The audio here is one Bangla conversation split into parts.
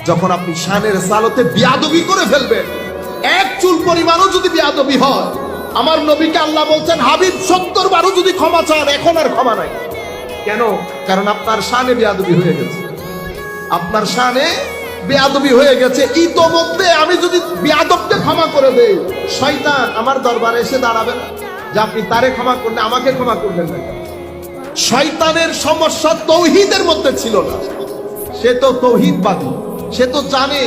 যখন আপনি শানের সালতে বিয়াদবি করে ফেলবেন, এক চুল পরিমাণও যদি বিয়াদবি হয়, আমার নবীকে আল্লাহ বলছেন হাবিব 70 বারও যদি ক্ষমা চান এখন আর ক্ষমা নাই। কেন? কারণ আপনার শানে বিয়াদবি হয়ে গেছে, আপনার শানে বেয়াদবি হয়ে গেছে। ইতোমধ্যে আমি যদি বেয়াদবকে ক্ষমা করে দেই, শয়তান আমার দরবারে এসে দাঁড়াবে না যে আপনি তারে ক্ষমা করলে আমাকে ক্ষমা করলেন না। শয়তানের সমস্যা তৌহিদের মধ্যে ছিল না, সে তো তৌহিদবাদী, সে তো জানে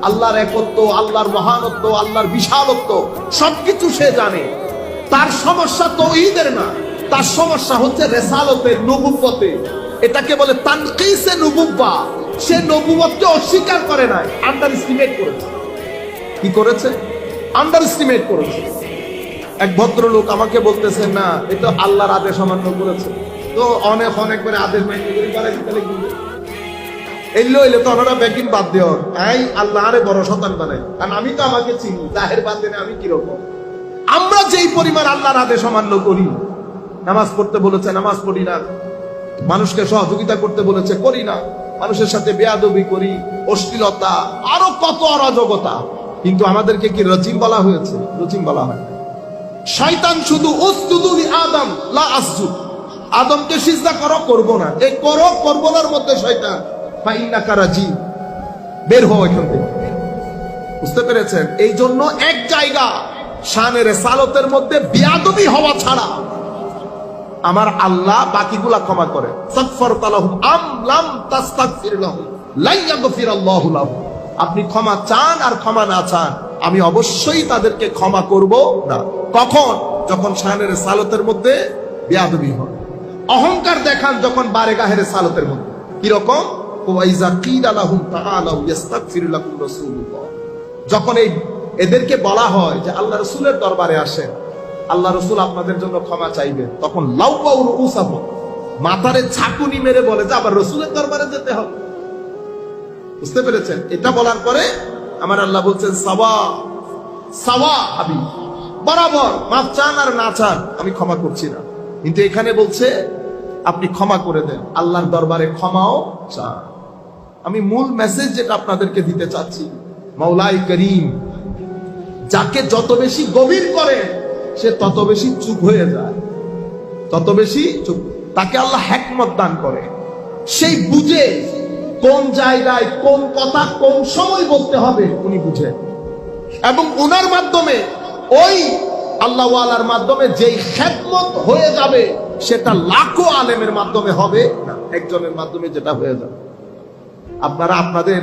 আল্লাহর একত্ব, আল্লাহর মহানত্ব, আল্লাহর বিশালত্ব সবকিছু সে জানে। তার সমস্যা তৌহিদের না, তার সমস্যা হচ্ছে রেসালতের, নবুওয়াতে। এটাকে বলে তানকিসে নবুওয়া। সে নবুওয়াতকে অস্বীকার করে নাই, আন্ডার এস্টিমেট করেছে। কি করেছে? আন্ডার এস্টিমেট করেছে। এক ভদ্রলোক আমাকে বলতেছেন, না এটা আল্লাহর আদেশ অমান্য করেছে, তো অনেকবার আদেশ মাইনে করে বাড়াই দিতে লিখবে এলো এলে তো ওনারা ব্যাকিং বাদ দেওয়ার এই আল্লাহ আরে বড় শতান বানাই। কারণ আমি তো আমাকে চিনি, জাহের বাদ দেনে আমি কিরকম। আমরা যেই পরিমাণ আল্লাহর আদেশ অমান্য করি, নামাজ পড়তে বলেছে নামাজ পড়ি না, মানুষকে সহযোগিতা করতে বলেছে করি না, মানুষের সাথে বেয়াদবি করি, অশ্লীলতা, আরো কত অরাজকতা। কিন্তু আমাদেরকে কি রজিম বলা হয়েছে? রজিম বলা হয়। শয়তান শুধু উসজুদু লি আদম লা আসজুদ, আদমকে সিজদা করো, করব না। এই করো করব নার মধ্যে শয়তান ফাইন্নাকা রাজিম, বের হও এখান থেকে। বুঝতে পেরেছেন? এই জন্য এক জায়গা শানের সালতের মধ্যে বিয়াদবি হওয়া ছাড়া আমার আল্লাহ বাকিগুলা ক্ষমা করে। সাগফারতা লাহুম আম লাম তাস্তাগফির লাহুম লা ইয়াগফিরাল্লাহু লাহুম। আপনি ক্ষমা চান আর ক্ষমা না চান, আমি অবশ্যই তাদেরকে ক্ষমা করব না। কখন? যখন শানের সালতের মধ্যে বিয়াদবি হয়। অহংকার দেখান যখন বারেগাহের সালতের মধ্যে। কিরকম? ওয়াইজা কিলা লাহুম তাআলাউ ইস্তাগফির লাকুম রাসূলুল্লাহ। যখন এদেরকে বলা হয় যে আল্লাহ রাসূলের দরবারে আসেন, আল্লাহ রাসূল আপনাদের জন্য ক্ষমা চাইবেন, তখন লাউয়াউ রুউসাহুম, মাথারে ছাকুনি মেরে বলে যে আবার রাসূলের দরবারে যেতে হবে। বুঝতে পেরেছেন? এটা বলার পরে আমার আল্লাহ বলছেন সাওয়া সাওয়া হাবিব, বরাবর, মাফ চান আর না চান আমি ক্ষমা করছি না। কিন্তু এখানে বলছে আপনি ক্ষমা করে দেন, আল্লাহর দরবারে ক্ষমাও চান। আমি মূল মেসেজ যেটা আপনাদেরকে দিতে চাচ্ছি, মাওলাই করিম যাকে যত বেশি গভীর করে সে তত বেশি চুপ হয়ে যায়, তত বেশি চুপ। তাকে আল্লাহ হিকমত দান করে, সেই বুঝে কোন জায়গায় কোন কথা কোন সময় বলতে হবে উনি বুঝেন। এবং উনার মাধ্যমে, ওই আল্লাহ ওয়ালার মাধ্যমে যেই হিকমত হয়ে যাবে সেটা লাখো আলেমের মাধ্যমে হবে না, একজনের মাধ্যমে যেটা হয়ে যাবে। আপনারা আপনাদের